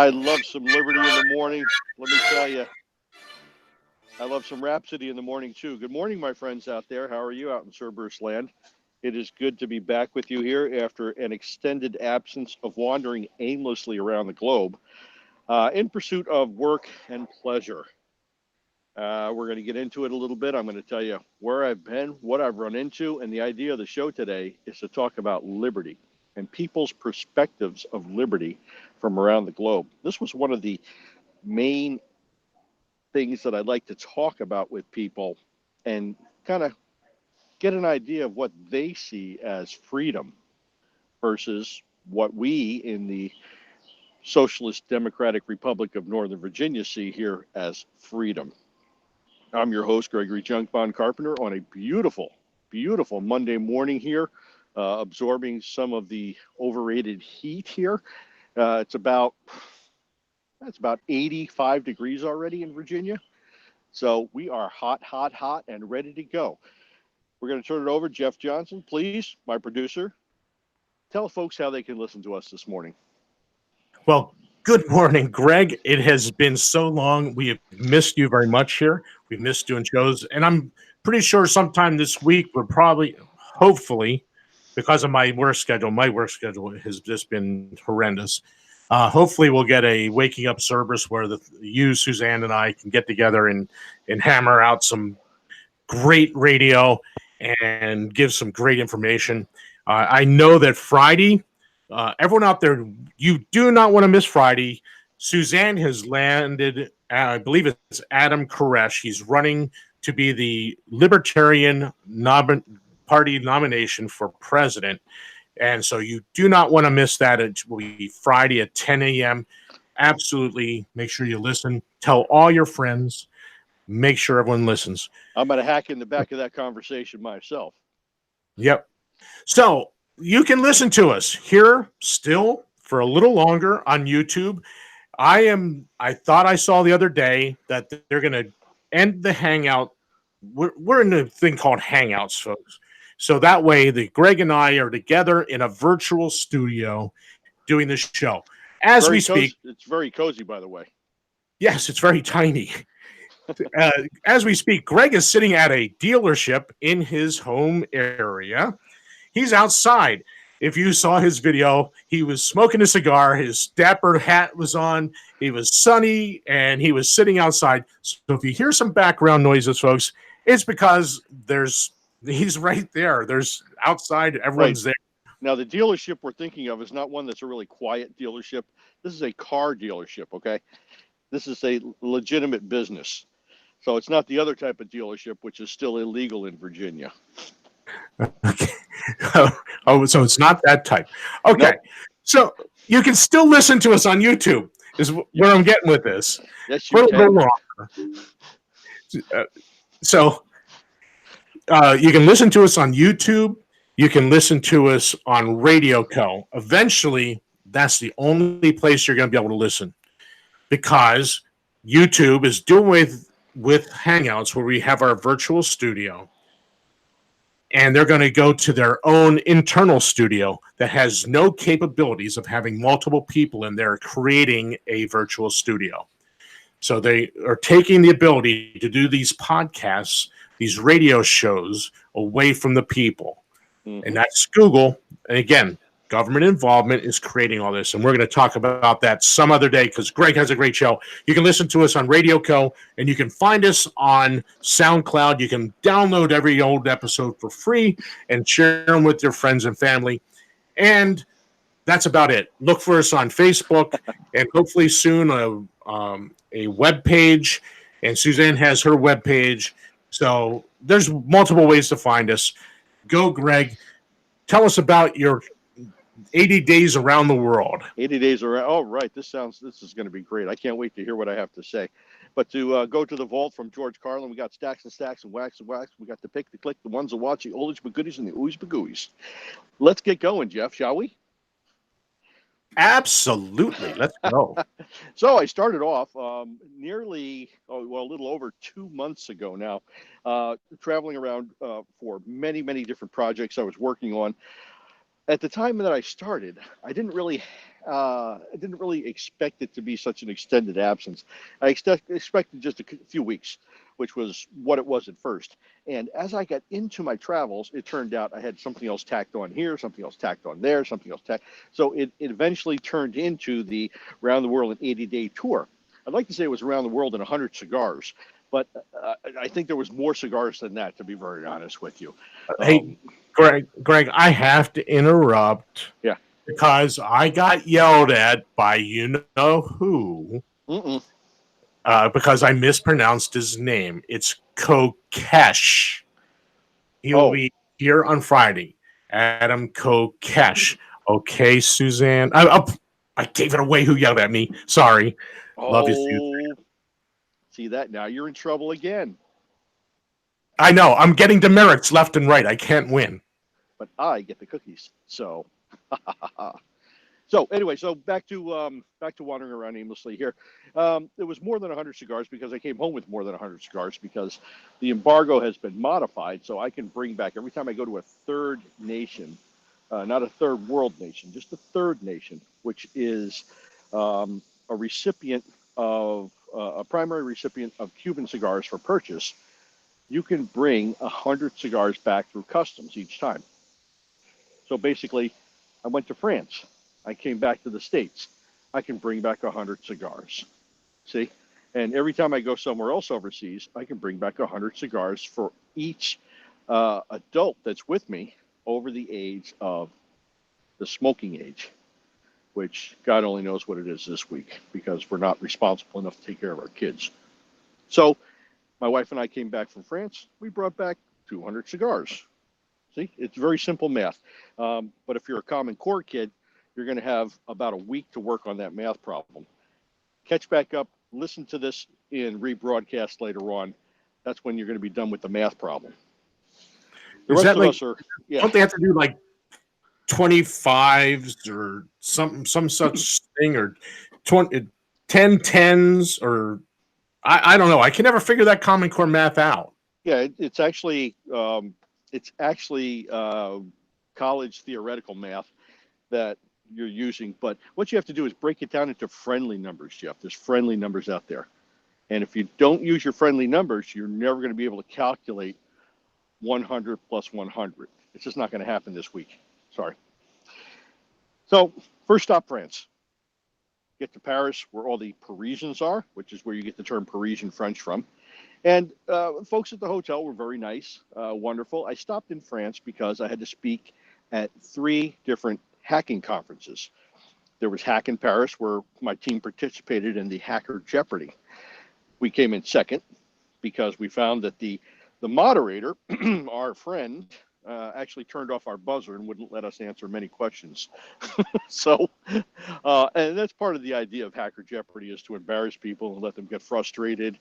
I love some Liberty in the morning. Let me tell you, I love some Rhapsody in the morning too. Good morning, my friends out there. How are you out in Cerberus land? It is good to be back with you here after an extended absence of wandering aimlessly around the globe in pursuit of work and pleasure. We're going to get into it a little bit. I'm going to tell you where I've been, what I've run into, and the idea of the show today is to talk about liberty and people's perspectives of liberty from around the globe. This was one of the main things that I'd like to talk about with people and kind of get an idea of what they see as freedom versus what we in the Socialist Democratic Republic of Northern Virginia see here as freedom. I'm your host, Gregory Junkbond Carpenter, on a beautiful, beautiful Monday morning here, absorbing some of the overrated heat here. It's about 85 degrees already in Virginia. So we are hot, hot, hot and ready to go. We're going to turn it over. Jeff Johnson, please, my producer, tell folks how they can listen to us this morning. Well, good morning, Greg. It has been so long. We have missed you very much here. We've missed doing shows. And I'm pretty sure sometime this week, we're probably, hopefully, because of my work schedule has just been horrendous. Hopefully, we'll get a Waking Up Cerberus where you, Suzanne, and I can get together and hammer out some great radio and give some great information. I know that Friday, everyone out there, you do not want to miss Friday. Suzanne has landed, I believe it's Adam Koresh. He's running to be the Libertarian Party nomination for president. And so you do not want to miss that. It will be Friday at 10 a.m. Absolutely. Make sure you listen. Tell all your friends. Make sure everyone listens. I'm going to hack in the back of that conversation myself. Yep. So you can listen to us here still for a little longer on YouTube. I thought I saw the other day that they're going to end the Hangout. We're in a thing called Hangouts, folks. So that way, Greg and I are together in a virtual studio doing this show. As we speak, it's very cozy, by the way. Yes, it's very tiny. As we speak, Greg is sitting at a dealership in his home area. He's outside. If you saw his video, he was smoking a cigar. His dapper hat was on. It was sunny, and he was sitting outside. So if you hear some background noises, folks, it's because he's right there. There's outside. Everyone's there. Now, the dealership we're thinking of is not one that's a really quiet dealership. This is a car dealership, okay? This is a legitimate business. So it's not the other type of dealership, which is still illegal in Virginia. Okay. Oh, so it's not that type. Okay. Nope. So you can still listen to us on YouTube, is where I'm getting with this. Yes, you can. So you can listen to us on YouTube. You can listen to us on Radio Co. Eventually, that's the only place you're going to be able to listen, because YouTube is doing with Hangouts, where we have our virtual studio, and they're going to go to their own internal studio that has no capabilities of having multiple people in there creating a virtual studio. So they are taking the ability to do these podcasts, these radio shows, away from the people. Mm-hmm. And that's Google. And again, government involvement is creating all this. And we're going to talk about that some other day, because Greg has a great show. You can listen to us on Radio Co. And you can find us on SoundCloud. You can download every old episode for free and share them with your friends and family. And that's about it. Look for us on Facebook, and hopefully soon a web page. And Suzanne has her web page. So there's multiple ways to find us. Go, Greg. Tell us about your 80 days around the world. 80 days around. Oh, right. This is going to be great. I can't wait to hear what I have to say. But to go to the vault from George Carlin, we got stacks and stacks and wax and wax. We got the pick, the click, the ones, the watch, the oldies but goodies, and the oohs but gooeys. Let's get going, Jeff, shall we? Absolutely. Let's go. So I started off a little over 2 months ago now, traveling around for many, many different projects I was working on. At the time that I started, I didn't really expect it to be such an extended absence. Expected just a few weeks, which was what it was at first. And as I got into my travels, it turned out I had something else tacked on here, something else tacked on there, something else tacked. So it eventually turned into the Round the World in 80-day tour. I'd like to say it was around the world in 100 cigars, but I think there was more cigars than that, to be very honest with you. Hey, Um, Greg, I have to interrupt yeah. because I got yelled at by you know who Mm-mm. because I mispronounced his name. It's Kokesh. He will Oh, be here on Friday. Adam Kokesh. Okay, Suzanne. I gave it away. Who yelled at me? Sorry. Love you, Suzanne. oh, see that? Now you're in trouble again. I know. I'm getting demerits left and right. I can't win. But I get the cookies. So, so anyway, so back to wandering around aimlessly here. It was more than 100 cigars because I came home with more than 100 cigars because the embargo has been modified, so I can bring back every time I go to a third nation, not a third world nation, just a third nation, which is a recipient of a primary recipient of Cuban cigars for purchase. You can bring 100 cigars back through customs each time. So basically, I went to France. I came back to the States. I can bring back 100 cigars. See? And every time I go somewhere else overseas, I can bring back 100 cigars for each adult that's with me over the age of the smoking age, which God only knows what it is this week because we're not responsible enough to take care of our kids. So my wife and I came back from France. We brought back 200 cigars. See, it's very simple math. But if you're a Common Core kid, you're going to have about a week to work on that math problem. Catch back up, listen to this in rebroadcast later on. That's when you're going to be done with the math problem. The Is rest that of like, us are, yeah, don't they have to do like 25s or some such thing or 20, 10 tens or I don't know. I can never figure that Common Core math out. yeah. It's actually college theoretical math that you're using. But what you have to do is break it down into friendly numbers, Jeff. There's friendly numbers out there. And if you don't use your friendly numbers, you're never going to be able to calculate 100 plus 100. It's just not going to happen this week. Sorry. So, first stop, France. Get to Paris, where all the Parisians are, which is where you get the term Parisian French from. And folks at the hotel were very nice, wonderful. I stopped in France because I had to speak at 3 different hacking conferences. There was Hack in Paris, where my team participated in the Hacker Jeopardy. We came in second because we found that the moderator, our friend, actually turned off our buzzer and wouldn't let us answer many questions. So, and that's part of the idea of Hacker Jeopardy is to embarrass people and let them get frustrated.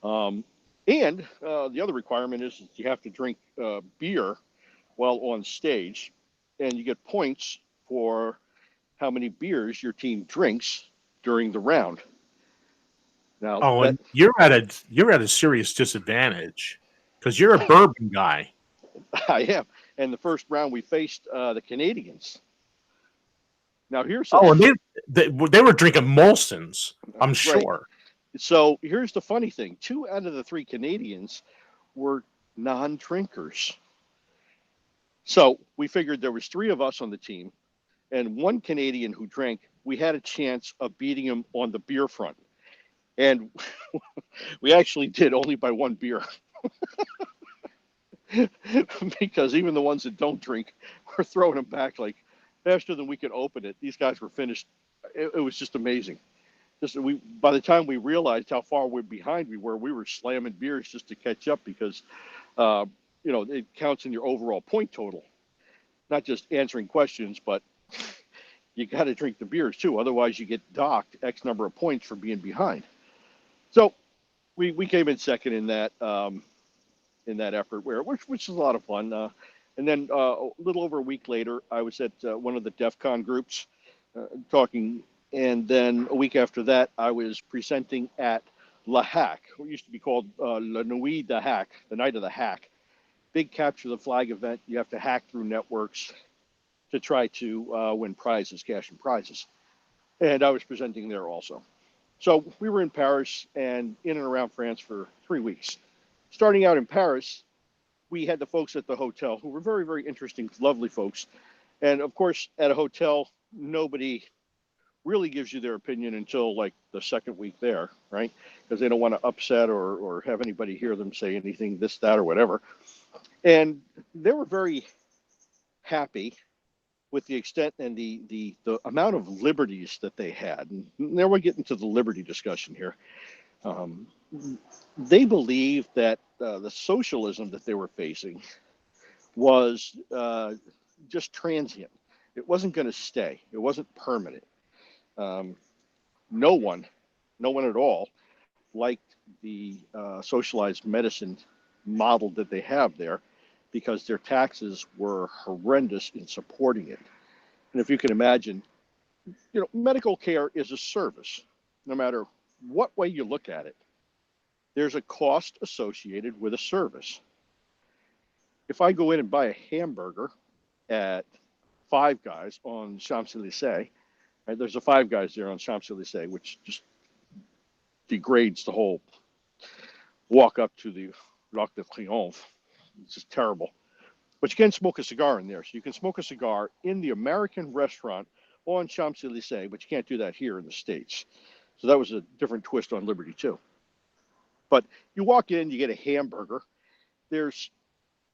Um, and the other requirement is that you have to drink beer while on stage, and you get points for how many beers your team drinks during the round. Now Oh, that and you're at a serious disadvantage because you're a bourbon guy. I am, and the first round we faced the Canadians. Now here's a Oh, and they were drinking Molsons, I'm right. sure. So here's the funny thing: 2 out of the 3 Canadians were non-drinkers. So we figured there was 3 of us on the team, and 1 Canadian who drank. We had a chance of beating him on the beer front, and we actually did only by 1 beer. Because even the ones that don't drink were throwing them back like faster than we could open it. These guys were finished. It was just amazing. Just we by the time we realized how far we're behind we were slamming beers just to catch up because uh, it counts in your overall point total, not just answering questions, but you got to drink the beers too. Otherwise, you get docked X number of points for being behind. So we came in second in that effort, which is a lot of fun. And then a little over a week later, I was at one of the DEF CON groups talking, and then a week after that, I was presenting at La Hack, what used to be called La Nuit de Hack, the Night of the Hack. Big capture the flag event. You have to hack through networks to try to win prizes, cash and prizes. And I was presenting there also. So we were in Paris and in and around France for 3 weeks. Starting out in Paris, we had the folks at the hotel who were very, very interesting, lovely folks. And of course, at a hotel, nobody really gives you their opinion until like the second week there, right? Because they don't want to upset or have anybody hear them say anything, this, that, or whatever. And they were very happy with the extent and the amount of liberties that they had. And now we're getting to the liberty discussion here. Um, they believed that the socialism that they were facing was just transient. It wasn't going to stay. It wasn't permanent. Um, no one, no one at all, liked the socialized medicine model that they have there because their taxes were horrendous in supporting it. And if you can imagine, medical care is a service. No matter what way you look at it, there's a cost associated with a service. If I go in and buy a hamburger at Five Guys on Champs-Élysées, right, there's a Five Guys there on Champs-Élysées, which just degrades the whole walk up to the L'Arc de Triomphe. It's just terrible. But you can smoke a cigar in there. So you can smoke a cigar in the American restaurant on Champs-Élysées, but you can't do that here in the States. So that was a different twist on liberty, too. But you walk in, you get a hamburger. There's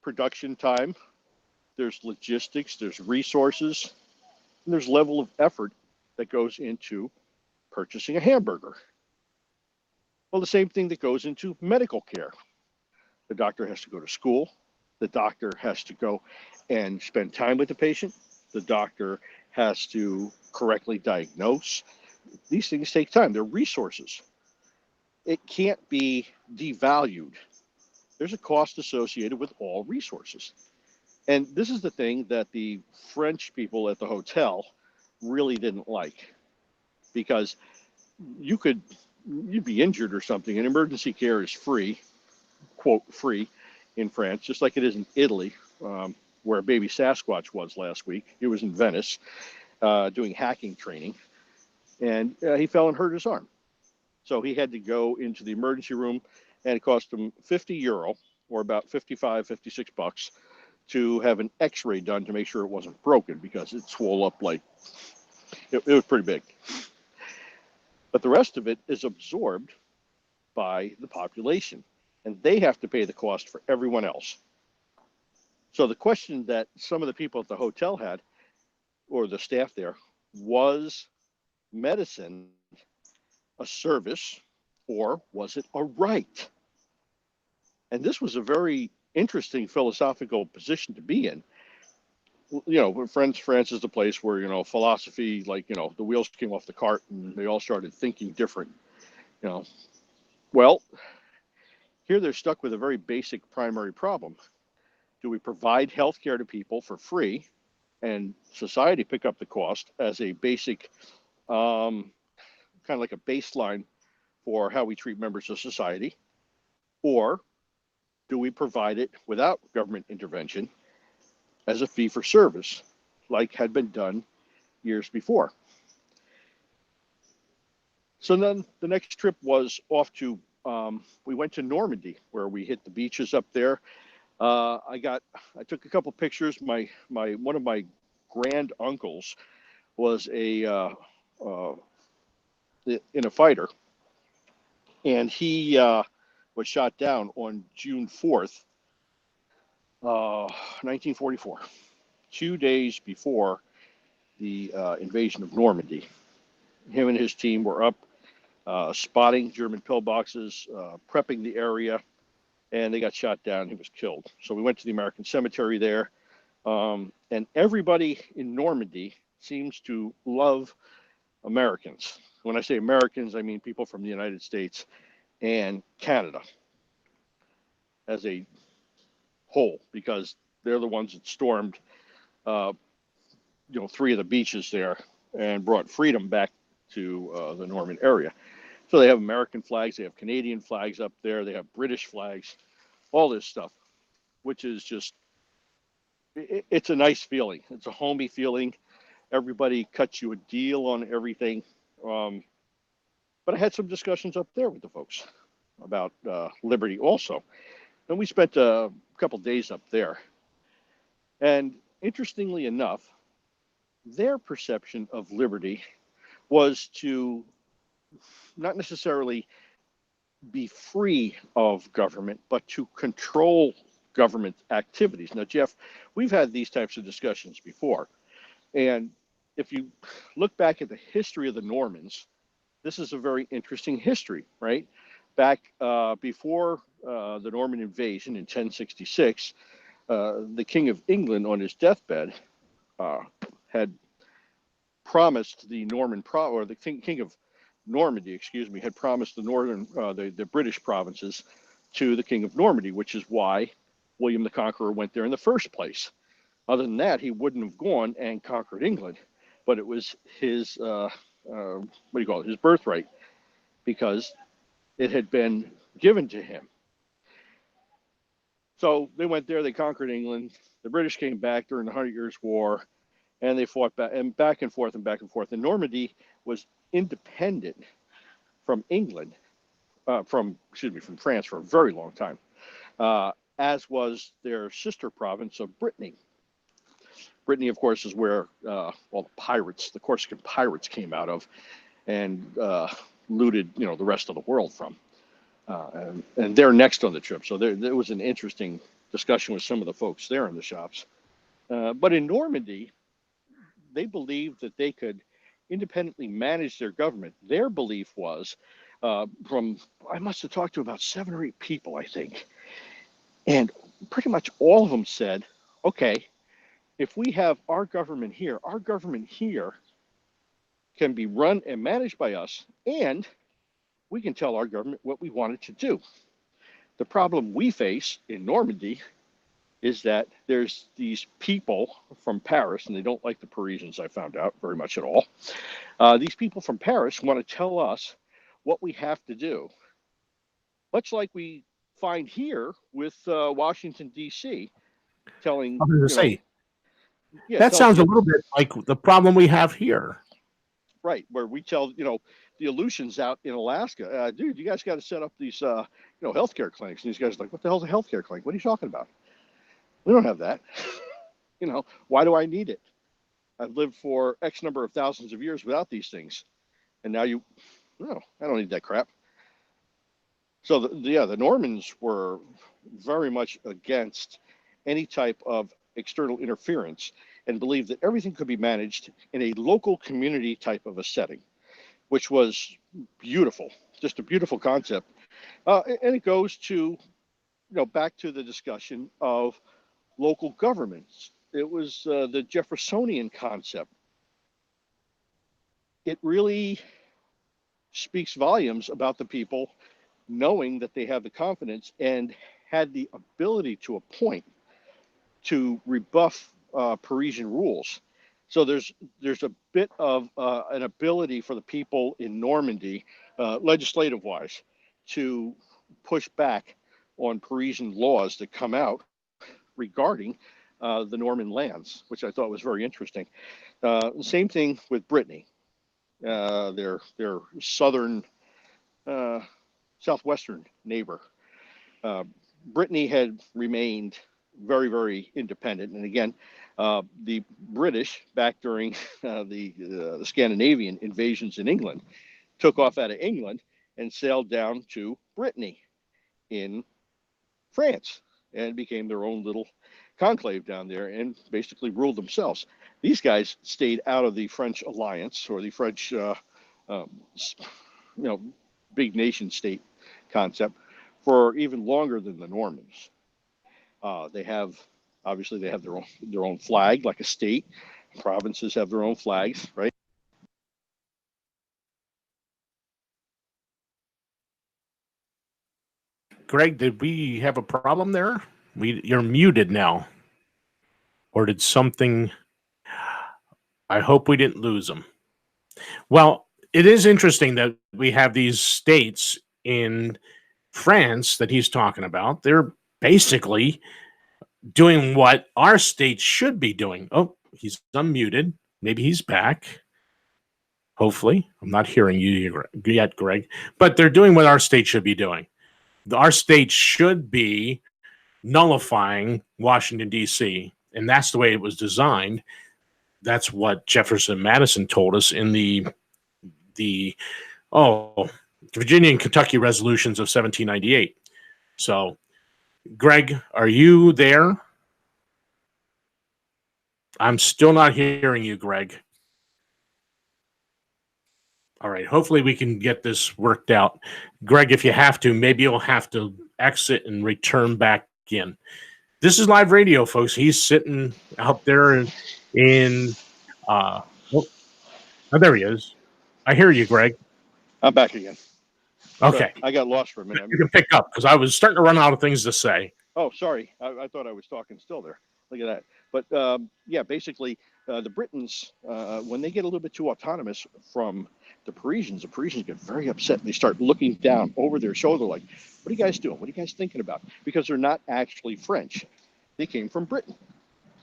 production time, there's logistics, there's resources, and there's level of effort that goes into purchasing a hamburger. Well, the same thing that goes into medical care. The doctor has to go to school. The doctor has to go and spend time with the patient. The doctor has to correctly diagnose. These things take time. They're resources. It can't be devalued. There's a cost associated with all resources. And this is the thing that the French people at the hotel really didn't like, because you'd be injured or something, and emergency care is free, quote, free in France, just like it is in Italy, where baby Sasquatch was last week. He was in Venice doing hacking training, and he fell and hurt his arm. So he had to go into the emergency room, and it cost him €50, or about 55, 56 bucks, to have an x-ray done to make sure it wasn't broken, because it swelled up like, it was pretty big. But the rest of it is absorbed by the population, and they have to pay the cost for everyone else. So the question that some of the people at the hotel had, or the staff there, was medicine a service, or was it a right? And this was a very interesting philosophical position to be in. France is the place where, philosophy, like, the wheels came off the cart and they all started thinking different. Well, here they're stuck with a very basic primary problem. Do we provide health care to people for free and society pick up the cost as a basic, kind of like a baseline for how we treat members of society? Or do we provide it without government intervention as a fee for service, like had been done years before? So then the next trip was off to, we went to Normandy, where we hit the beaches up there. I took a couple pictures. One of my grand uncles was in a fighter, and he was shot down on June 4th, 1944, 2 days before the invasion of Normandy. Him and his team were up spotting German pillboxes, prepping the area, and they got shot down. He was killed. So we went to the American cemetery there, and everybody in Normandy seems to love Americans. When I say Americans, I mean people from the United States and Canada as a whole, because they're the ones that stormed, 3 of the beaches there and brought freedom back to the Norman area. So they have American flags, they have Canadian flags up there, they have British flags, all this stuff, which is just it's a nice feeling. It's a homey feeling. Everybody cuts you a deal on everything. Um, but I had some discussions up there with the folks about liberty also, and we spent a couple days up there. And interestingly enough, their perception of liberty was to not necessarily be free of government, but to control government activities. Now, Jeff, we've had these types of discussions before. And if you look back at the history of the Normans, this is a very interesting history, right? Back before the Norman invasion in 1066, the King of England on his deathbed had promised the or the King of Normandy, excuse me, had promised the British provinces to the King of Normandy, which is why William the Conqueror went there in the first place. Other than that, he wouldn't have gone and conquered England, but it was his what do you call it? His birthright, because it had been given to him. So they went there, they conquered England. The British came back during the 100 Years' War, and they fought back and forth and back and forth. And Normandy was independent from England, from France for a very long time, as was their sister province of Brittany. Brittany, of course, is where the pirates, the Corsican pirates, came out of and looted, the rest of the world from. And they're next on the trip. So there was an interesting discussion with some of the folks there in the shops. But in Normandy, they believed that they could independently manage their government. Their belief was I must have talked to about 7 or 8 people, I think. And pretty much all of them said, okay, if we have our government here can be run and managed by us, and we can tell our government what we want it to do. The problem we face in Normandy is that there's these people from Paris, and they don't like the Parisians, I found out, very much at all. These people from Paris want to tell us what we have to do, much like we find here with Washington, D.C., telling, I was going to say, that sounds a little bit like the problem we have here. Right, where we tell, the Aleutians out in Alaska, dude, you guys got to set up these, healthcare clinics. And these guys are like, what the hell's a healthcare clinic? What are you talking about? We don't have that. Why do I need it? I've lived for X number of thousands of years without these things. And now no, I don't need that crap. So, the Normans were very much against any type of external interference and believed that everything could be managed in a local community type of a setting, which was beautiful, just a beautiful concept. And it goes to, back to the discussion of local governments. It was the Jeffersonian concept. It really speaks volumes about the people knowing that they have the confidence and had the ability to appoint to rebuff Parisian rules. So there's a bit of an ability for the people in Normandy, legislative wise, to push back on Parisian laws that come out regarding the Norman lands, which I thought was very interesting. Same thing with Brittany, their southern, southwestern neighbor. Brittany had remained very, very independent. And again, the British, back during the Scandinavian invasions in England, took off out of England and sailed down to Brittany in France and became their own little conclave down there and basically ruled themselves. These guys stayed out of the French alliance or the French, big nation state concept for even longer than the Normans. They have their own flag, like a state. Provinces have their own flags, right? Greg, did we have a problem there? You're muted now. Or did something... I hope we didn't lose them. Well, it is interesting that we have these states in France that he's talking about. They're basically doing what our state should be doing. Oh, he's unmuted. Maybe he's back. Hopefully, I'm not hearing you yet, Greg. But they're doing what our state should be doing. Our state should be nullifying Washington, D.C., and that's the way it was designed. That's what Jefferson Madison told us in the Virginia and Kentucky resolutions of 1798. So, Greg, are you there? I'm still not hearing you, Greg. All right. Hopefully we can get this worked out. Greg, if you have to, maybe you'll have to exit and return back in. This is live radio, folks. He's sitting out there in oh, there he is. I hear you, Greg. I'm back again. Okay. So I got lost for a minute. You can pick up because I was starting to run out of things to say. Oh, sorry. I thought I was talking still there. Look at that. But yeah, basically, the Britons, when they get a little bit too autonomous from the Parisians get very upset. They start looking down over their shoulder like, what are you guys doing? What are you guys thinking about? Because they're not actually French. They came from Britain.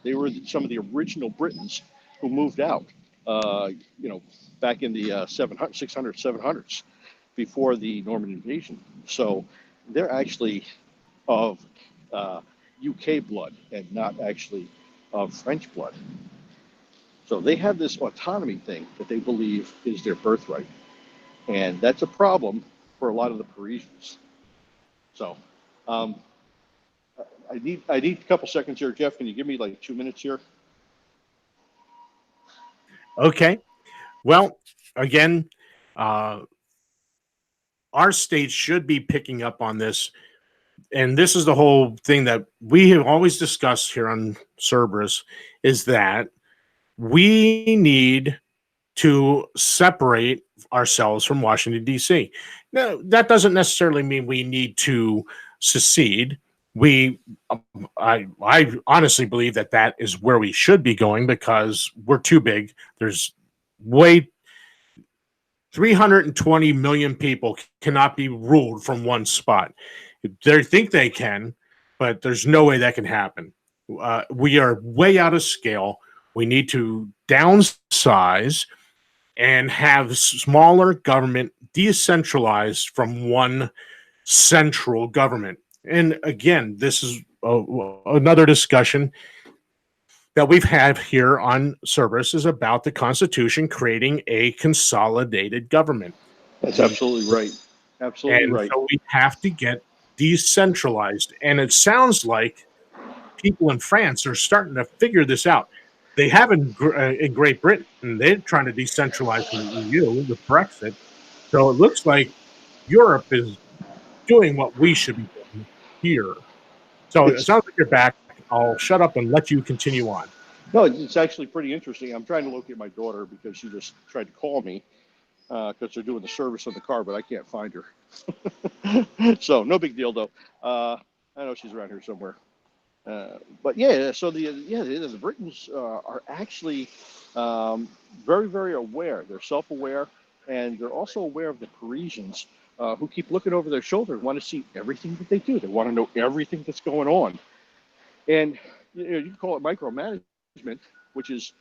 They were some of the original Britons who moved out, back in the 600s, 700s, before the Norman invasion. So they're actually of UK blood and not actually of French blood. So they have this autonomy thing that they believe is their birthright. And that's a problem for a lot of the Parisians. So I need a couple seconds here. Jeff, can you give me like 2 minutes here? Okay. Well, again, our state should be picking up on this. And this is the whole thing that we have always discussed here on Cerberus, is that we need to separate ourselves from Washington, D.C. Now, that doesn't necessarily mean we need to secede. I honestly believe that is where we should be going because we're too big. There's 320 million people cannot be ruled from one spot. They think they can, but there's no way that can happen. We are way out of scale. We need to downsize and have smaller government decentralized from one central government. And again, this is another discussion that we've had here on Cerberus is about the Constitution creating a consolidated government. That's absolutely right. Absolutely and right. So we have to get decentralized. And it sounds like people in France are starting to figure this out. They have in Great Britain, they're trying to decentralize from the EU with Brexit. So it looks like Europe is doing what we should be doing here. So it sounds like you're back. I'll shut up and let you continue on. No, it's actually pretty interesting. I'm trying to locate my daughter because she just tried to call me because they're doing the service on the car, but I can't find her. So no big deal though. I know she's around here somewhere. But yeah, so the Britons are actually very, very aware. They're self-aware, and they're also aware of the Parisians who keep looking over their shoulder and want to see everything that they do. They want to know everything that's going on. And you can call it micromanagement, which is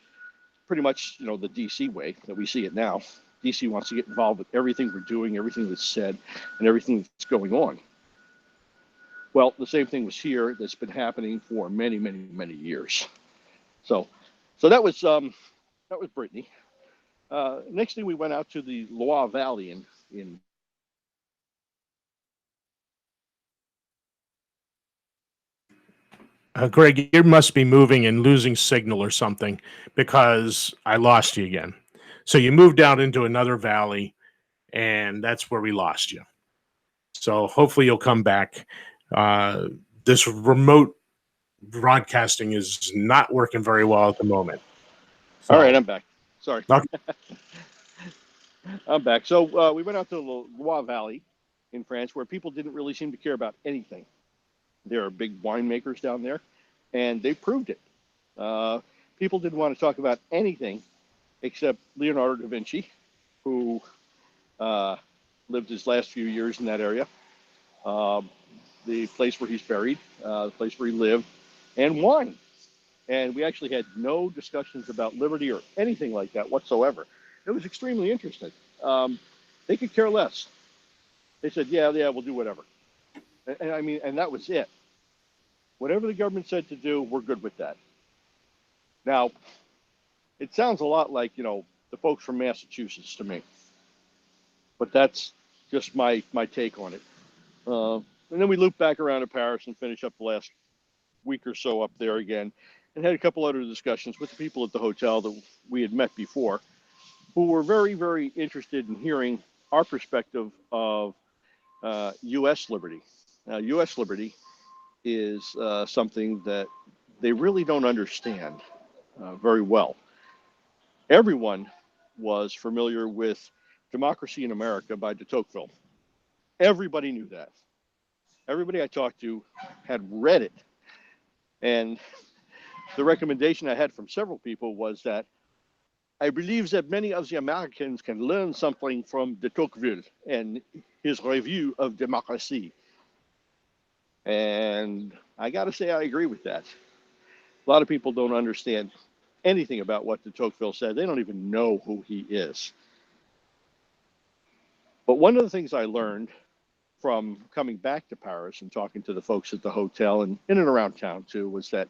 pretty much the DC way that we see it now. DC wants to get involved with everything we're doing, everything that's said, and everything that's going on. Well, the same thing was here. That's been happening for many, many, many years. So that was Brittany. Next thing, we went out to the Loire Valley in Greg, you must be moving and losing signal or something because I lost you again. So you moved out into another valley, and that's where we lost you. So hopefully you'll come back. This remote broadcasting is not working very well at the moment. So, all right, I'm back. Sorry. Okay. I'm back. So we went out to the Loire Valley in France where people didn't really seem to care about anything. There are big winemakers down there, and they proved it. People didn't want to talk about anything except Leonardo da Vinci, who lived his last few years in that area, the place where he's buried, the place where he lived, and wine. And we actually had no discussions about liberty or anything like that whatsoever. It was extremely interesting. They could care less. They said, yeah, we'll do whatever. And I mean, and that was it. Whatever the government said to do, we're good with that. Now, it sounds a lot like, the folks from Massachusetts to me, but that's just my take on it. And then we loop back around to Paris and finish up the last week or so up there again, and had a couple other discussions with the people at the hotel that we had met before, who were very, very interested in hearing our perspective of U.S. liberty. Now, U.S. liberty is something that they really don't understand very well. Everyone was familiar with Democracy in America by de Tocqueville. Everybody knew that. Everybody I talked to had read it. And the recommendation I had from several people was that I believe that many of the Americans can learn something from de Tocqueville and his review of democracy. And I got to say, I agree with that. A lot of people don't understand anything about what de Tocqueville said. They don't even know who he is. But one of the things I learned from coming back to Paris and talking to the folks at the hotel and in and around town too was that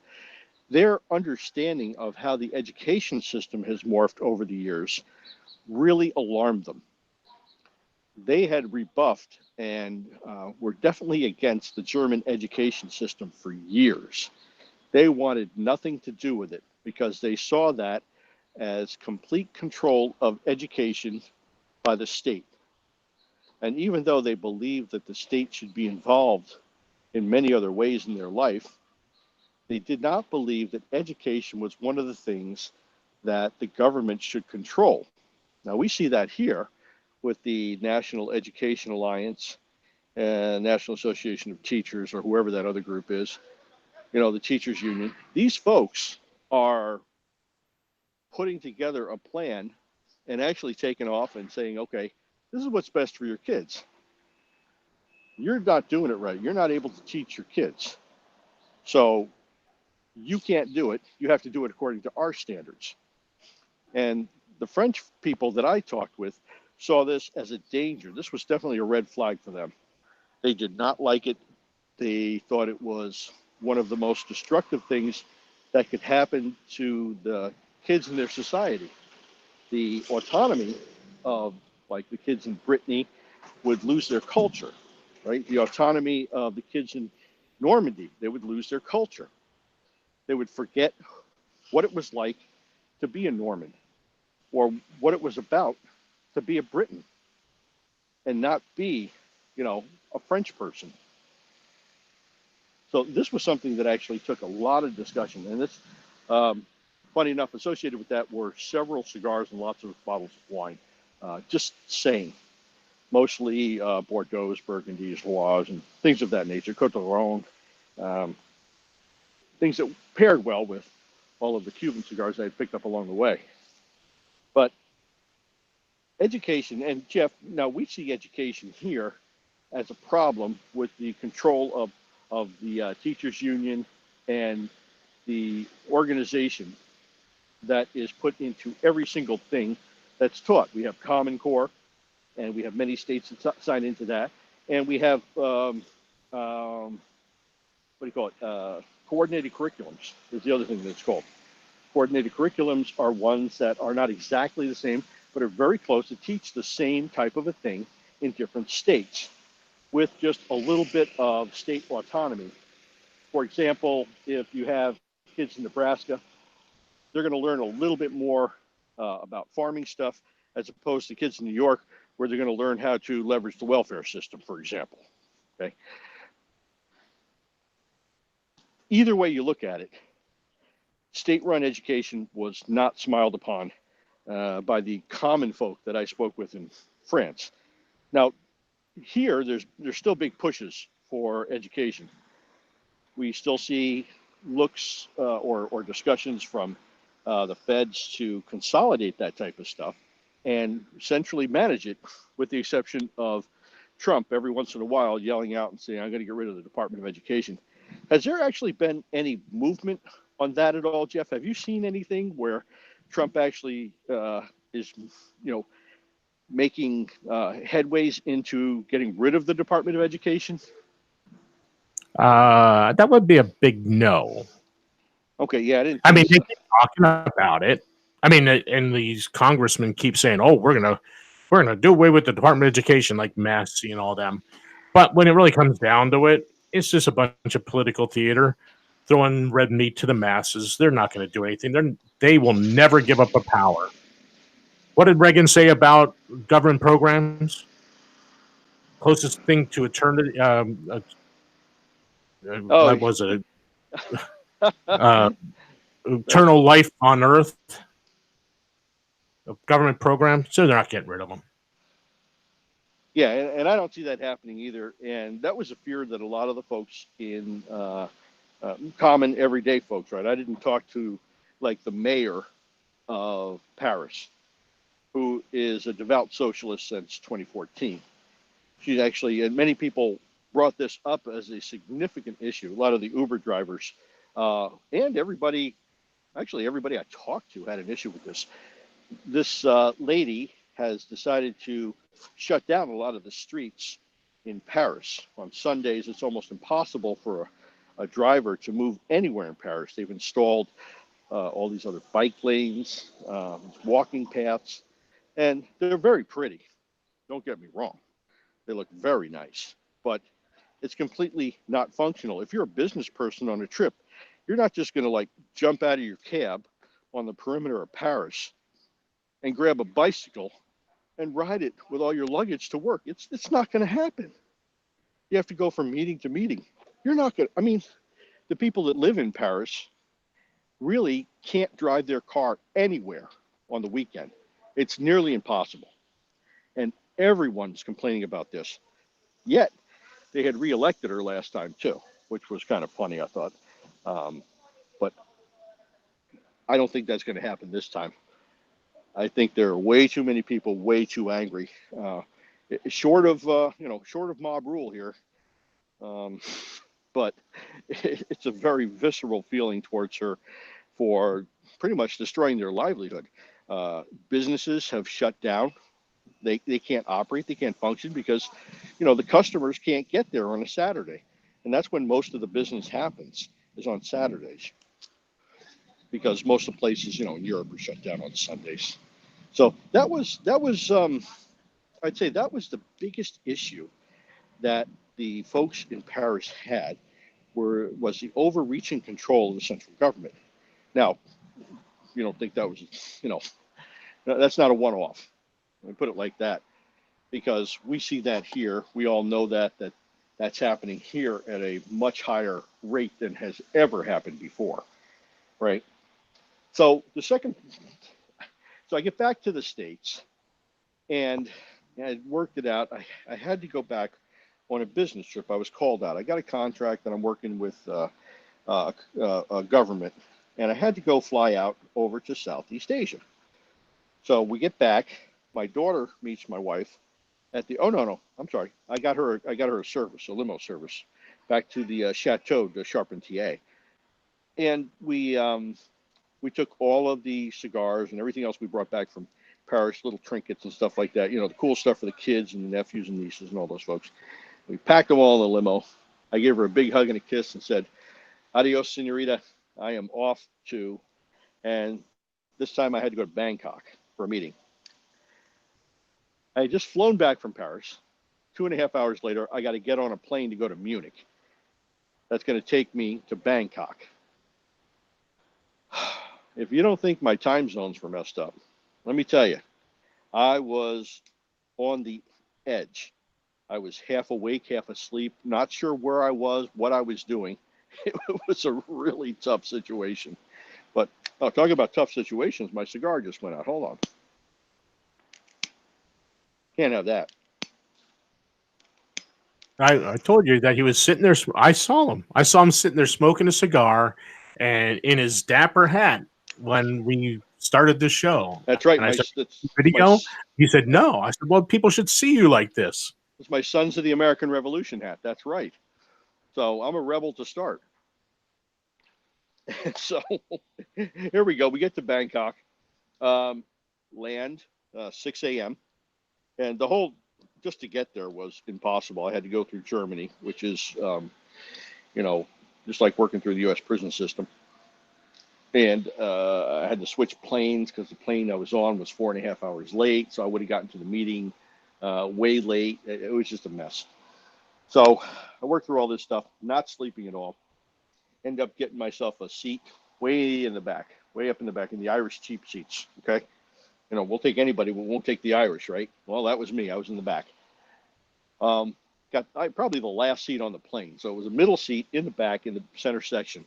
their understanding of how the education system has morphed over the years really alarmed them. They had rebuffed and were definitely against the German education system for years. They wanted nothing to do with it because they saw that as complete control of education by the state. And even though they believed that the state should be involved in many other ways in their life, they did not believe that education was one of the things that the government should control. Now, we see that here with the National Education Alliance and National Association of Teachers, or whoever that other group is, the teachers union. These folks are putting together a plan and actually taking off and saying, okay, this is what's best for your kids. You're not doing it right. You're not able to teach your kids. So you can't do it. You have to do it according to our standards. And the French people that I talked with saw this as a danger. This was definitely a red flag for them. They did not like it. They thought it was one of the most destructive things that could happen to the kids in their society. The autonomy of, like, the kids in Brittany would lose their culture, right? The autonomy of the kids in Normandy, they would lose their culture. They would forget what it was like to be a Norman or what it was about to be a Briton and not be, a French person. So this was something that actually took a lot of discussion. And this, funny enough, associated with that were several cigars and lots of bottles of wine. Just saying, mostly Bordeaux, Burgundies, Loires, and things of that nature, Côte d'Aron, things that paired well with all of the Cuban cigars I had picked up along the way. But education, and Jeff, now we see education here as a problem with the control of the teachers union and the organization that is put into every single thing that's taught. We have Common Core, and we have many states that sign into that, and we have coordinated curriculums is the other thing that's called. Coordinated curriculums are ones that are not exactly the same, but are very close to teach the same type of a thing in different states with just a little bit of state autonomy. For example, if you have kids in Nebraska, they're going to learn a little bit more about farming stuff as opposed to kids in New York, where they're going to learn how to leverage the welfare system, for example. Okay. Either way you look at it, state-run education was not smiled upon by the common folk that I spoke with in France. Now, here, there's still big pushes for education. We still see looks or discussions from the feds to consolidate that type of stuff and centrally manage it, with the exception of Trump every once in a while yelling out and saying, I'm going to get rid of the Department of Education. Has there actually been any movement on that at all, Jeff? Have you seen anything where Trump actually is, making headways into getting rid of the Department of Education? That would be a big no. Okay, yeah, I didn't I think mean, they so. keep talking about it. I mean, and these congressmen keep saying, "Oh, we're gonna do away with the Department of Education," like Massey and all them. But when it really comes down to it, it's just a bunch of political theater, throwing red meat to the masses. They're not going to do anything. They will never give up a power. What did Reagan say about government programs? Closest thing to eternity. Oh, What was it? Uh, eternal life on Earth. A government program, so they're not getting rid of them. yeah, and I don't see that happening either. And that was a fear that a lot of the folks in common everyday folks, right? I didn't talk to like the mayor of Paris, who is a devout socialist since 2014. She's actually, and many people brought this up as a significant issue. A lot of the Uber drivers and everybody, actually everybody I talked to had an issue with this. This lady has decided to shut down a lot of the streets in Paris. On Sundays, it's almost impossible for a driver to move anywhere in Paris. They've installed all these other bike lanes, walking paths, and they're very pretty. Don't get me wrong. They look very nice, but it's completely not functional. If you're a business person on a trip, you're not just going to like jump out of your cab on the perimeter of Paris and grab a bicycle and ride it with all your luggage to work. It's not going to happen. You have to go from meeting to meeting. You're not going to, I mean, the people that live in Paris really can't drive their car anywhere on the weekend. It's nearly impossible. And everyone's complaining about this. Yet they had reelected her last time too, which was kind of funny, I thought. But I don't think that's going to happen this time. I think there are way too many people, way too angry. Short of short of mob rule here, um, but it's a very visceral feeling towards her for pretty much destroying their livelihood. Businesses have shut down. They can't operate. They can't function because, the customers can't get there on a Saturday, and that's when most of the business happens is on Saturdays because most of the places, in Europe are shut down on Sundays. So that was I'd say that was the biggest issue that the folks in Paris had was the overreaching control of the central government. Now, you don't think that was, you know, that's not a one-off. Let me put it like that, because we see that here. We all know that's happening here at a much higher rate than has ever happened before, right? So so I get back to the States, and I worked it out. I had to go back on a business trip. I was called out. I got a contract that I'm working with a government, and I had to go fly out over to Southeast Asia. So we get back. My daughter meets my wife at the. Oh no, I'm sorry. I got her a service, a limo service, back to the Chateau de Charpentier, and we took all of the cigars and everything else we brought back from Paris, little trinkets and stuff like that. The cool stuff for the kids and the nephews and nieces and all those folks. We packed them all in the limo. I gave her a big hug and a kiss and said, "Adios, senorita. I am off to," and this time I had to go to Bangkok for a meeting. I had just flown back from Paris. 2.5 hours later, I got to get on a plane to go to Munich. That's going to take me to Bangkok. If you don't think my time zones were messed up, let me tell you, I was on the edge. I was half awake, half asleep, not sure where I was, what I was doing. It was a really tough situation. But talking about tough situations, my cigar just went out. Hold on. Can't have that. I told you that he was sitting there. I saw him. I saw him sitting there smoking a cigar and in his dapper hat when we started the show. That's right. And I said, That's video? He said, no. I said, well, people should see you like this. it's my Sons of the American Revolution hat. That's right. So I'm a rebel to start. So here we go. We get to Bangkok, land 6 a.m. And the whole, just to get there was impossible. I had to go through Germany, which is, you know, just like working through the U.S. prison system. And I had to switch planes because the plane I was on was 4.5 hours late. So I would have gotten to the meeting way late. It was just a mess. So I worked through all this stuff, not sleeping at all. End up getting myself a seat way in the back, way up in the back in the Irish cheap seats. Okay. You know, we'll take anybody, but we won't take the Irish, right? Well, that was me. I was in the back. Got probably the last seat on the plane. So it was a middle seat in the back in the center section.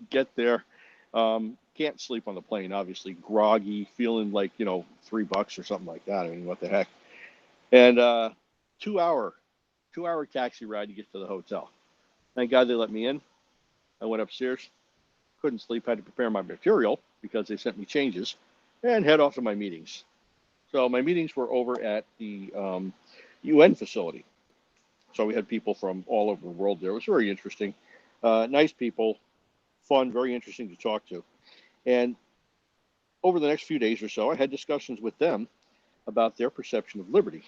Get there. Can't sleep on the plane, obviously. Groggy, feeling like, $3 or something like that. I mean, what the heck? And 2 hour taxi ride to get to the hotel. Thank God they let me in. I went upstairs. Couldn't sleep. Had to prepare my material because they sent me changes and head off to my meetings. So my meetings were over at the UN facility. So we had people from all over the world there. It was very interesting. Nice people, fun, very interesting to talk to. And over the next few days or so, I had discussions with them about their perception of liberty.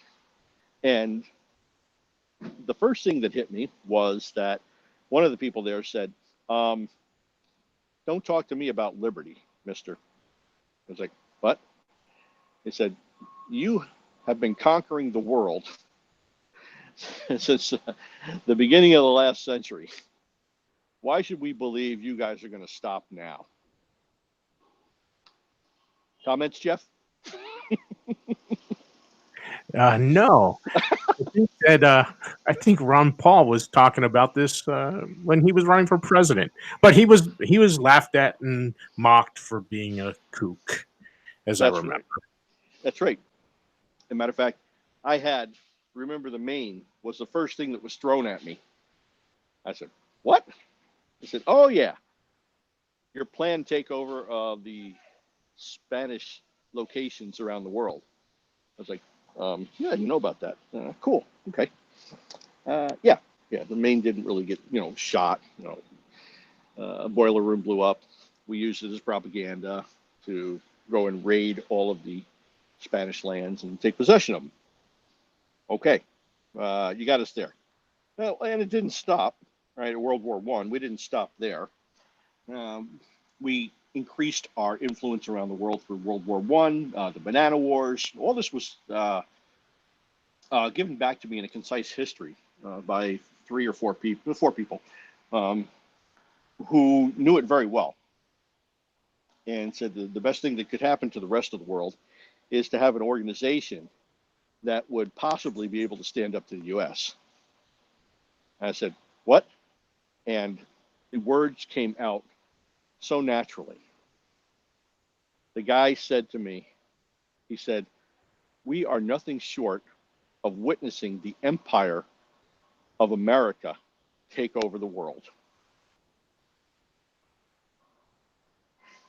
And the first thing that hit me was that one of the people there said, don't talk to me about liberty, mister. I was like, what? They said, you have been conquering the world since the beginning of the last century. Why should we believe you guys are going to stop now? Comments, Jeff? No. I think Ron Paul was talking about this when he was running for president, but he was laughed at and mocked for being a kook, as I That's remember. right. That's right. As a matter of fact, remember the Maine was the first thing that was thrown at me. I said, what? I said, oh, yeah, your planned takeover of the Spanish locations around the world. I was like, yeah, you know about that. Cool. Okay. Yeah. The Maine didn't really get, shot. A boiler room blew up. We used it as propaganda to go and raid all of the Spanish lands and take possession of them. Okay. You got us there. Well, and it didn't stop, right? At World War I, we didn't stop there. We increased our influence around the world through World War I, the Banana Wars. All this was given back to me in a concise history by four people who knew it very well, and said the best thing that could happen to the rest of the world is to have an organization that would possibly be able to stand up to the U.S. And I said, what? And the words came out so naturally. The guy said to me, he said, we are nothing short of witnessing the empire of America take over the world.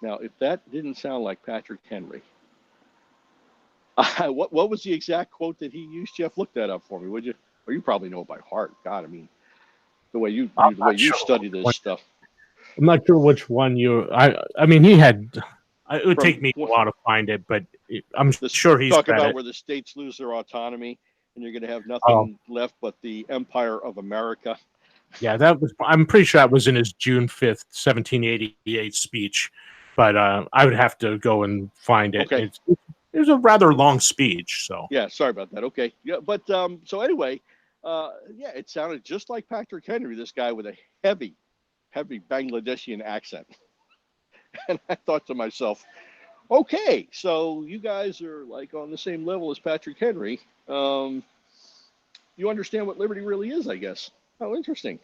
Now, if that didn't sound like Patrick Henry, what was the exact quote that he used? Jeff, look that up for me, would you? Or you probably know it by heart. God, I mean, the way you study this stuff. I'm not sure which one you. I mean, he had. It would take me a while to find it, but I'm sure he's talk about where the states lose their autonomy, and you're going to have nothing left but the empire of America. Yeah, that was. I'm pretty sure that was in his June 5th, 1788 speech, but I would have to go and find it. Okay. It was a rather long speech, so. Yeah, sorry about that. Okay, yeah, but so anyway, yeah, it sounded just like Patrick Henry, this guy with a heavy Bangladeshi accent, and I thought to myself, okay, so you guys are like on the same level as Patrick Henry. You understand what liberty really is, I guess. Oh, interesting.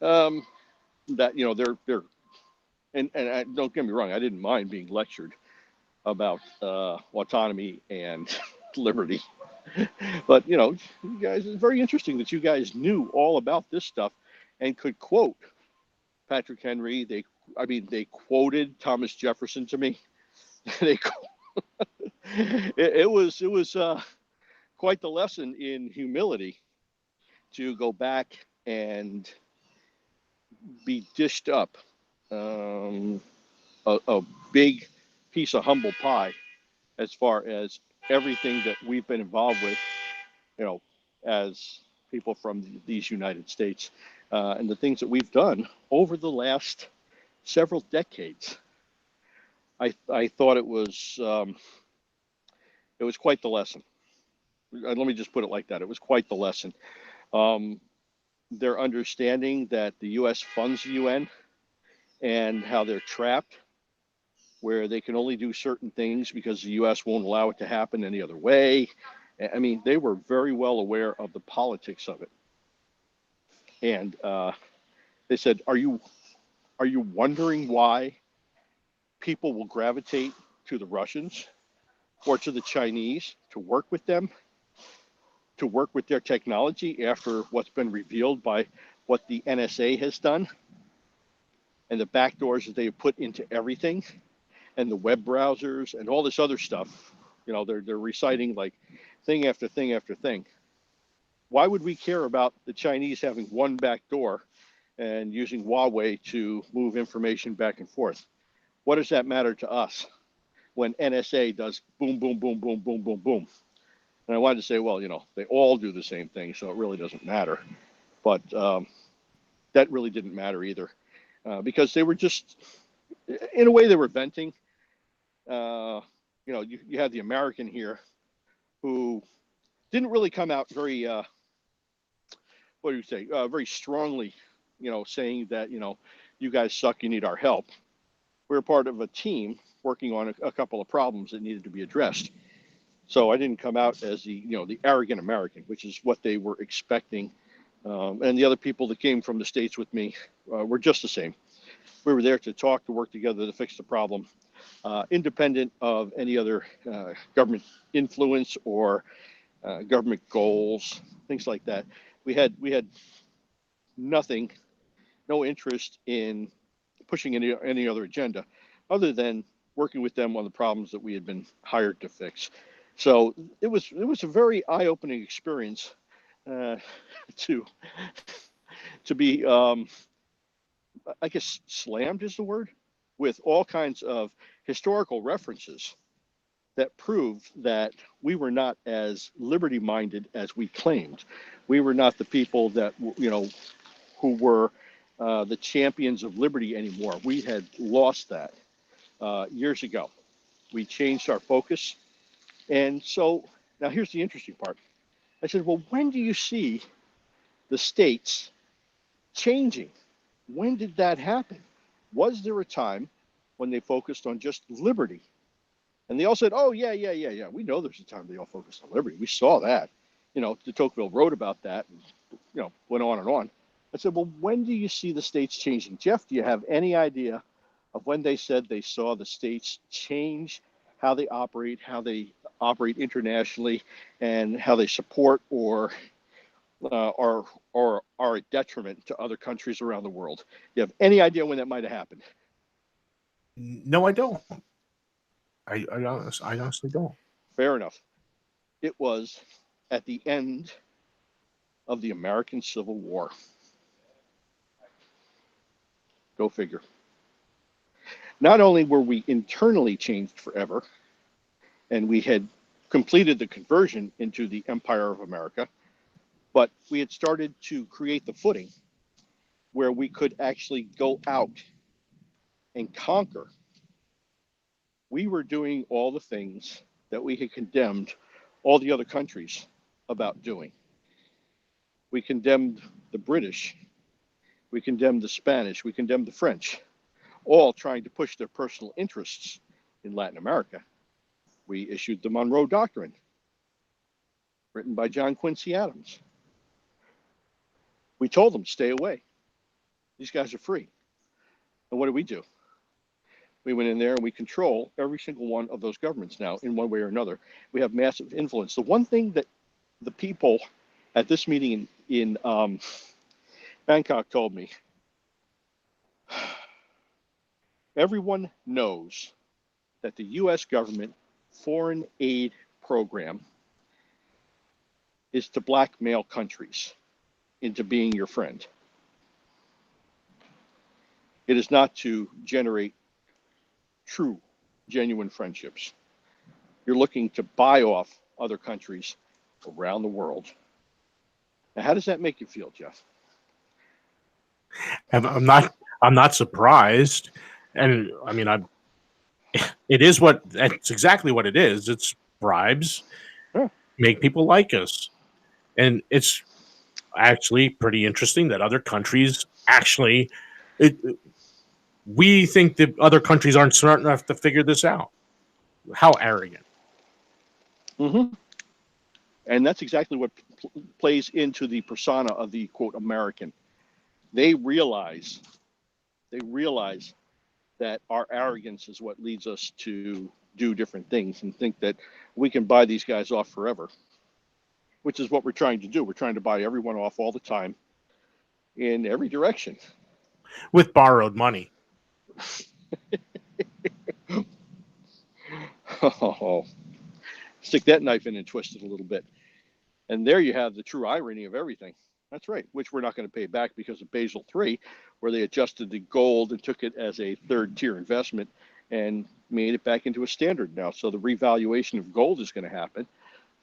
That they're and don't get me wrong, I didn't mind being lectured about autonomy and liberty, but you guys, it's very interesting that you guys knew all about this stuff and could quote Patrick Henry. They quoted Thomas Jefferson to me. it was quite the lesson in humility to go back and be dished up a big piece of humble pie as far as everything that we've been involved with, you know, as people from these United States, and the things that we've done over the last several decades. I thought it was quite the lesson. Let me just put it like that. It was quite the lesson. Um, their understanding that the U.S. funds the UN and how they're trapped, where they can only do certain things because the U.S. won't allow it to happen any other way. I mean, they were very well aware of the politics of it, and they said, "Are you wondering why people will gravitate to the Russians or to the Chinese to work with them, to work with their technology after what's been revealed by what the NSA has done and the backdoors that they have put into everything and the web browsers and all this other stuff? You know, they're reciting like thing after thing after thing. Why would we care about the Chinese having one back door and using Huawei to move information back and forth? What does that matter to us when NSA does boom, boom, boom, boom, boom, boom, boom? And I wanted to say, well, you know, they all do the same thing, so it really doesn't matter. But that really didn't matter either, because they were just, in a way, they were venting. You know, you had the American here who didn't really come out very, what do you say, very strongly, you know, saying that, you know, you guys suck, you need our help. We were part of a team working on a couple of problems that needed to be addressed. So I didn't come out as the, you know, the arrogant American, which is what they were expecting. And the other people that came from the States with me were just the same. We were there to talk, to work together to fix the problem, independent of any other government influence or government goals, things like that. We had nothing, no interest in pushing any other agenda other than working with them on the problems that we had been hired to fix. So it was a very eye-opening experience to be, I guess, slammed is the word, with all kinds of historical references that proved that we were not as liberty-minded as we claimed. We were not the people that, you know, who were the champions of liberty anymore. We had lost that years ago. We changed our focus. And so now here's the interesting part. I said, well, when do you see the states changing? When did that happen? Was there a time when they focused on just liberty? And they all said, oh, yeah. We know there's a time they all focused on liberty. We saw that. You know, de Tocqueville wrote about that and, you know, went on and on. I said, well, when do you see the states changing? Jeff, do you have any idea of when they said they saw the states change how they operate internationally, and how they support or are a detriment to other countries around the world? Do you have any idea when that might have happened? No, I don't. I honestly don't. Fair enough. It was at the end of the American Civil War. Go figure. Not only were we internally changed forever, and we had completed the conversion into the Empire of America, but we had started to create the footing where we could actually go out and conquer. We were doing all the things that we had condemned all the other countries about doing. We condemned the British, we condemned the Spanish, we condemned the French, all trying to push their personal interests in Latin America. We issued the Monroe Doctrine, written by John Quincy Adams. We told them, stay away. These guys are free. And what do? We went in there and we control every single one of those governments now in one way or another. We have massive influence. The one thing that the people at this meeting in Bangkok told me, everyone knows that the U.S. government foreign aid program is to blackmail countries into being your friend. It is not to generate true, genuine friendships. You're looking to buy off other countries around the world. Now, how does that make you feel, Jeff? I'm not surprised. And I mean, that's exactly what it is. It's bribes, Yeah. make people like us. And it's actually pretty interesting that other countries actually, it, we think that other countries aren't smart enough to figure this out. How arrogant. Mm-hmm. And that's exactly what plays into the persona of the quote American. They realize that our arrogance is what leads us to do different things and think that we can buy these guys off forever, which is what we're trying to do. We're trying to buy everyone off all the time in every direction. With borrowed money. Oh, stick that knife in and twist it a little bit. And there you have the true irony of everything. That's right, which we're not going to pay back because of Basel III, where they adjusted the gold and took it as a third tier investment and made it back into a standard now. So the revaluation of gold is going to happen.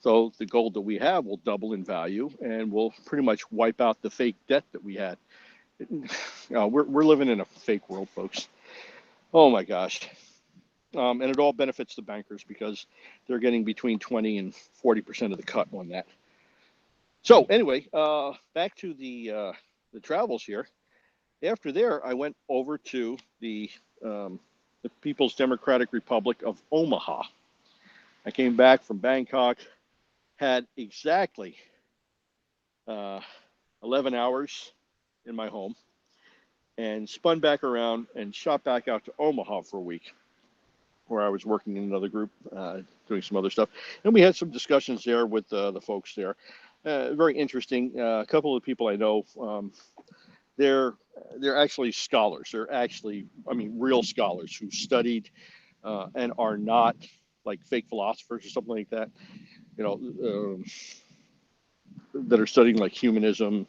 So the gold that we have will double in value and will pretty much wipe out the fake debt that we had. We're living in a fake world, folks. Oh my gosh. And it all benefits the bankers because they're getting between 20 and 40% of the cut on that. So anyway, back to the travels here. After there, I went over to the People's Democratic Republic of Omaha. I came back from Bangkok, had exactly 11 hours in my home, and spun back around and shot back out to Omaha for a week, where I was working in another group, doing some other stuff. And we had some discussions there with the folks there. Very interesting. A couple of the people I know, they're actually scholars. They're actually, real scholars who studied and are not like fake philosophers or something like that. That are studying like humanism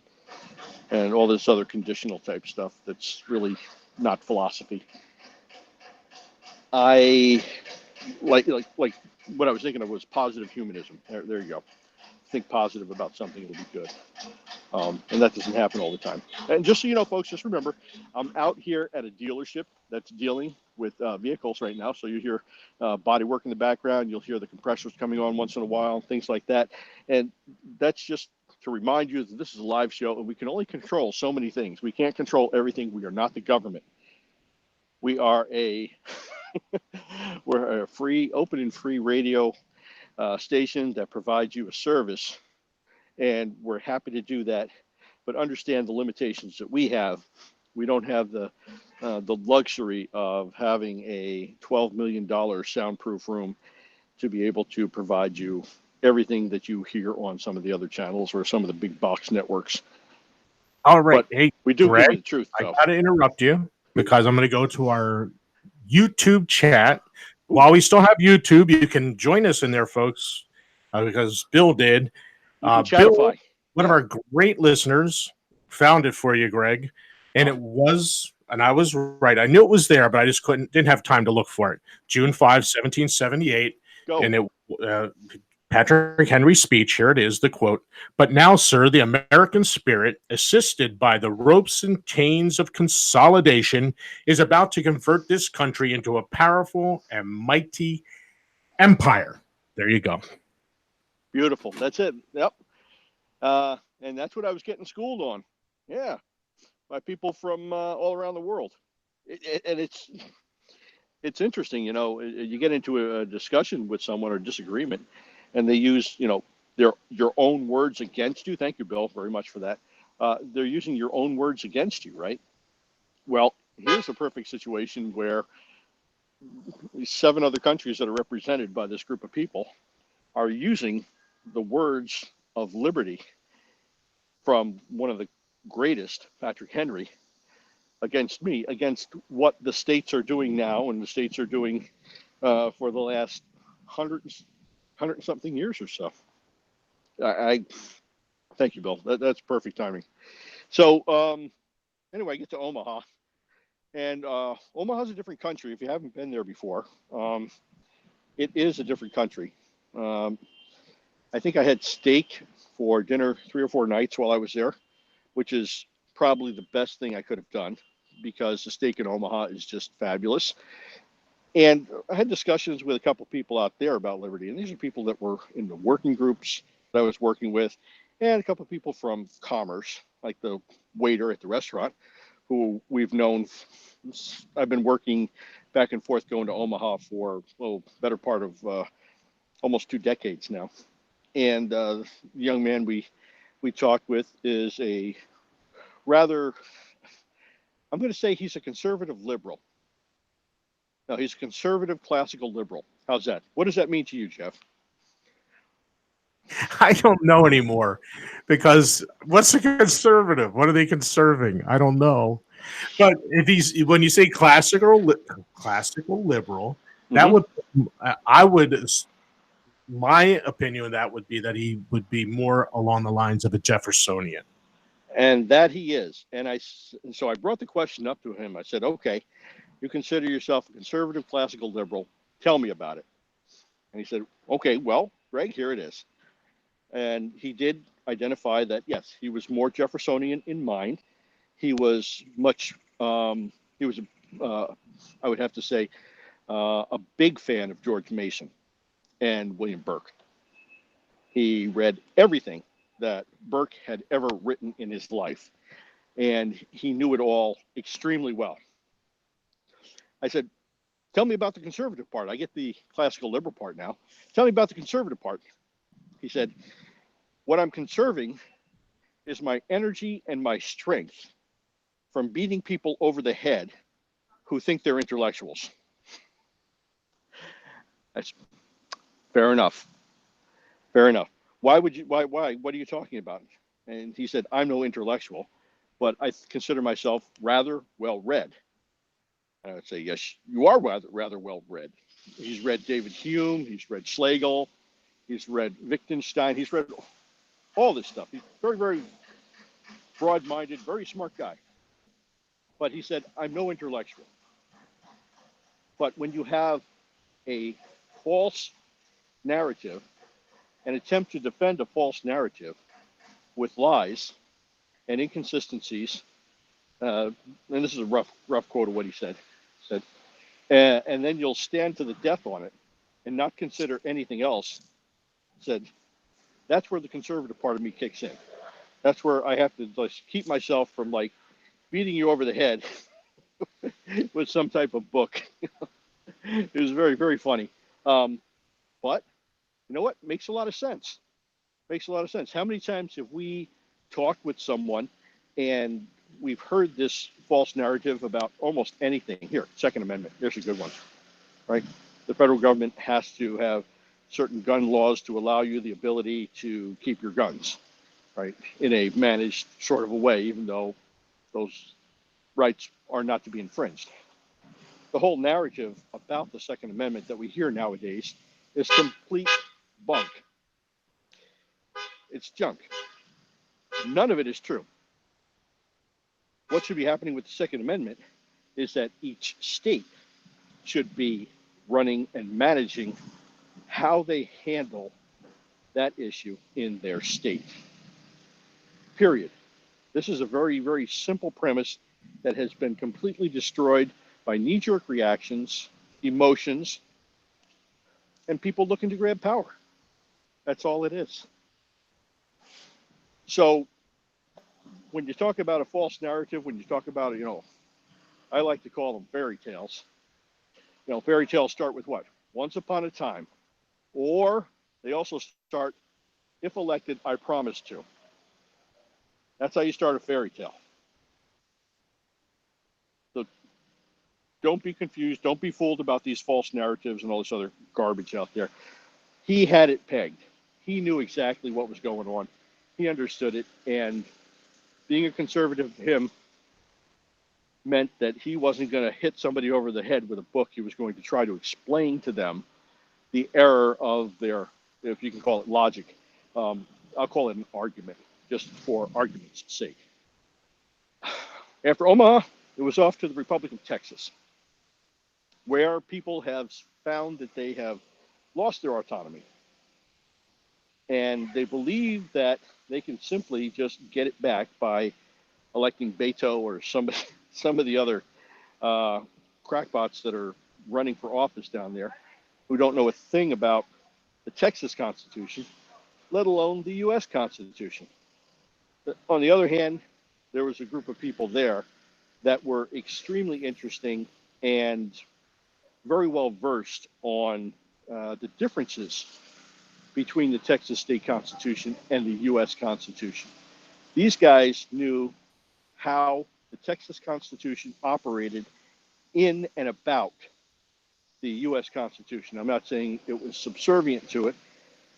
and all this other conditional type stuff. That's really not philosophy. I like what I was thinking of was positive humanism. There you go. Think positive about something, it'll be good. And that doesn't happen all the time. And just so you know, folks, just remember, I'm out here at a dealership that's dealing with vehicles right now. So you hear body work in the background. You'll hear the compressors coming on once in a while, things like that. And that's just to remind you that this is a live show and we can only control so many things. We can't control everything. We are not the government. We are we're a free, open and free radio station that provides you a service, and we're happy to do that. But understand the limitations that we have. We don't have the luxury of having a $12 million soundproof room to be able to provide you everything that you hear on some of the other channels or some of the big box networks. All right. But hey, we do Greg, give you the truth, I though. got to interrupt you because I'm going to go to our YouTube chat. While we still have YouTube, you can join us in there, folks, because Bill did. Bill, one of our great listeners, found it for you, Greg, and I was right. I knew it was there, but I just didn't have time to look for it. June 5, 1778, and it Patrick Henry's speech. Here it is, the quote. "But now, sir, the American spirit, assisted by the ropes and chains of consolidation, is about to convert this country into a powerful and mighty empire." There you go. Beautiful. That's it. Yep. And that's what I was getting schooled on. Yeah. By people from all around the world. And it's interesting, you get into a discussion with someone or disagreement, and they use, your own words against you. Thank you, Bill, very much for that. They're using your own words against you, right? Well, here's a perfect situation where 7 other countries that are represented by this group of people are using the words of liberty from one of the greatest, Patrick Henry, against me, against what the states are doing now and the states are doing for the last 100 something years or so. I thank you, Bill. That's perfect timing. So anyway, I get to Omaha, And Omaha's a different country. If you haven't been there before, it is a different country. Um, I think I had steak for dinner 3 or 4 nights while I was there, which is probably the best thing I could have done because the steak in Omaha is just fabulous. And I had discussions with a couple of people out there about Liberty, and these are people that were in the working groups that I was working with, and a couple of people from commerce, like the waiter at the restaurant, who we've known. I've been working back and forth going to Omaha for better part of almost 2 decades now. And the young man we talked with is a rather, I'm going to say he's a conservative liberal. No, he's a conservative classical liberal. How's that? What does that mean to you, Jeff? I don't know anymore because what's a conservative? What are they conserving? I don't know. But if he's when you say classical liberal, that Hmm. would I would my opinion of that would be that he would be more along the lines of a Jeffersonian. And that he is. And so I brought the question up to him. I said, okay, you consider yourself a conservative classical liberal. Tell me about it. And he said, okay, well, Greg, here it is. And he did identify that, yes, he was more Jeffersonian in mind. He was much, he was, I would have to say, a big fan of George Mason and William Burke. He read everything that Burke had ever written in his life, and he knew it all extremely well. I said, tell me about the conservative part. I get the classical liberal part now. Tell me about the conservative part. He said, what I'm conserving is my energy and my strength from beating people over the head who think they're intellectuals. That's fair enough. Fair enough. Why would you, why, what are you talking about? And he said, I'm no intellectual, but I consider myself rather well read. And I would say, yes, you are rather well read. He's read David Hume, he's read Schlegel, he's read Wittgenstein, he's read all this stuff. He's very, very broad minded, very smart guy. But he said, I'm no intellectual. But when you have a false narrative, an attempt to defend a false narrative with lies and inconsistencies, and this is a rough quote of what he said, said, and then you'll stand to the death on it and not consider anything else, said, that's where the conservative part of me kicks in. That's where I have to just keep myself from like beating you over the head with some type of book. It was very, very funny. But you know what? Makes a lot of sense. Makes a lot of sense. How many times have we talked with someone and we've heard this false narrative about almost anything? Here, Second Amendment. There's a good one, right? The federal government has to have certain gun laws to allow you the ability to keep your guns, right, in a managed sort of a way, even though those rights are not to be infringed. The whole narrative about the Second Amendment that we hear nowadays is complete bunk. It's junk. None of it is true. What should be happening with the Second Amendment is that each state should be running and managing how they handle that issue in their state. Period. This is a very, very simple premise that has been completely destroyed by knee jerk reactions, emotions, and people looking to grab power. That's all it is. So when you talk about a false narrative, when you talk about, I like to call them fairy tales. Fairy tales start with what? Once upon a time. Or they also start, if elected, I promise to. That's how you start a fairy tale. So don't be confused. Don't be fooled about these false narratives and all this other garbage out there. He had it pegged. He knew exactly what was going on. He understood it. And being a conservative to him meant that he wasn't going to hit somebody over the head with a book. He was going to try to explain to them the error of their, if you can call it logic. I'll call it an argument, just for argument's sake. After Omaha, It was off to the Republic of Texas, where people have found that they have lost their autonomy. And they believe that they can simply just get it back by electing Beto or some of the other crackpots that are running for office down there who don't know a thing about the Texas Constitution, let alone the U.S. Constitution. On the other hand, there was a group of people there that were extremely interesting and very well versed on the differences between the Texas state constitution and the U.S. Constitution. These guys knew how the Texas Constitution operated in and about the U.S. Constitution. I'm not saying it was subservient to it.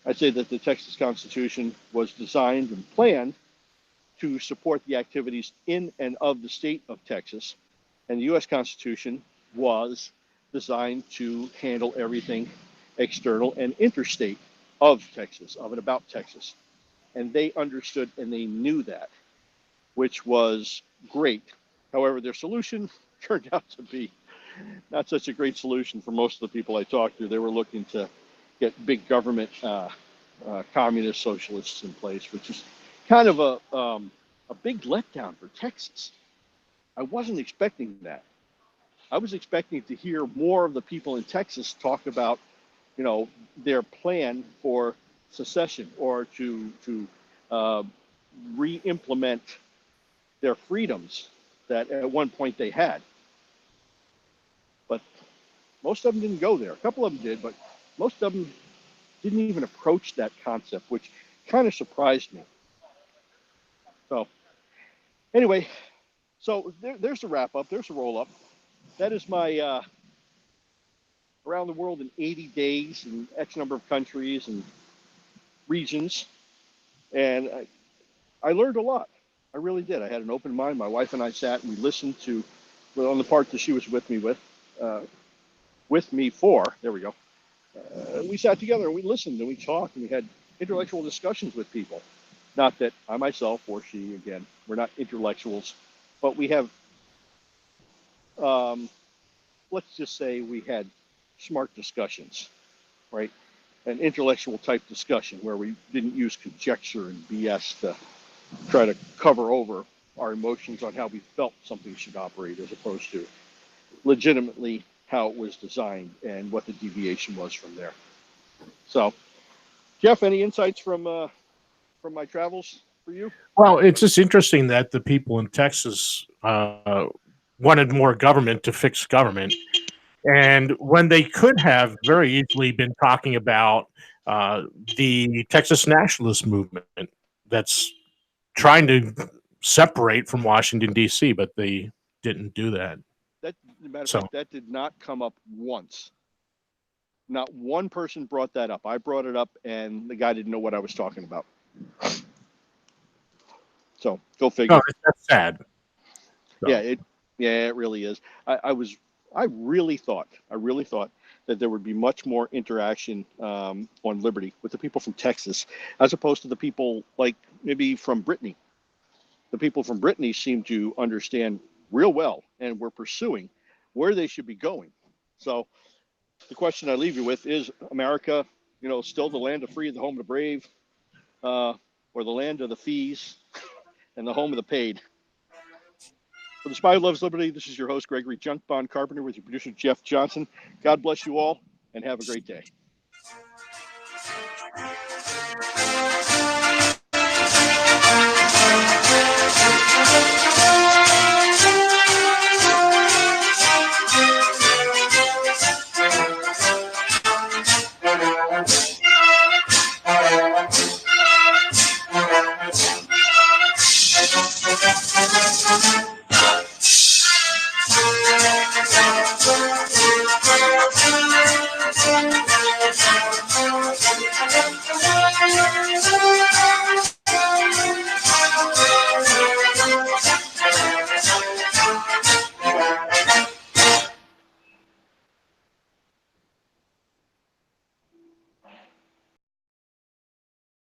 I'd say that the Texas Constitution was designed and planned to support the activities in and of the state of Texas, and the U.S. Constitution was designed to handle everything external and interstate of Texas, of and about Texas. And they understood and they knew that, which was great. However, their solution turned out to be not such a great solution for most of the people I talked to. They were looking to get big government communist socialists in place, which is kind of a big letdown for Texas. I wasn't expecting that. I was expecting to hear more of the people in Texas talk about, their plan for secession or to re-implement their freedoms that at one point they had. But most of them didn't go there. A couple of them did, but most of them didn't even approach that concept, which kind of surprised me. So anyway, so there's the wrap up. There's the roll up. That is my around the world in 80 days in X number of countries and regions. And I learned a lot. I really did. I had an open mind. My wife and I sat and we listened to, on the part that she was with me for, there we go. We sat together and we listened and we talked and we had intellectual discussions with people. Not that I myself or she, again, we're not intellectuals, but we have, let's just say we had smart discussions, right? An intellectual type discussion where we didn't use conjecture and BS to try to cover over our emotions on how we felt something should operate, as opposed to legitimately how it was designed and what the deviation was from there. So, Jeff, any insights from my travels for you? Well, it's just interesting that the people in Texas wanted more government to fix government. And when they could have very easily been talking about the Texas nationalist movement that's trying to separate from Washington, D.C., but they didn't do that. That, as a matter of fact, that did not come up once. Not one person brought that up. I brought it up, and the guy didn't know what I was talking about. So go figure. No, that's sad. So. Yeah, it really is. I really thought that there would be much more interaction on Liberty with the people from Texas, as opposed to the people like maybe from Brittany. The people from Brittany seem to understand real well and were pursuing where they should be going. So the question I leave you with is, America, still the land of free, the home of the brave, or the land of the fees and the home of the paid? For The Spy Who Loves Liberty, this is your host, Gregory Junkbond Carpenter, with your producer, Jeff Johnson. God bless you all, and have a great day.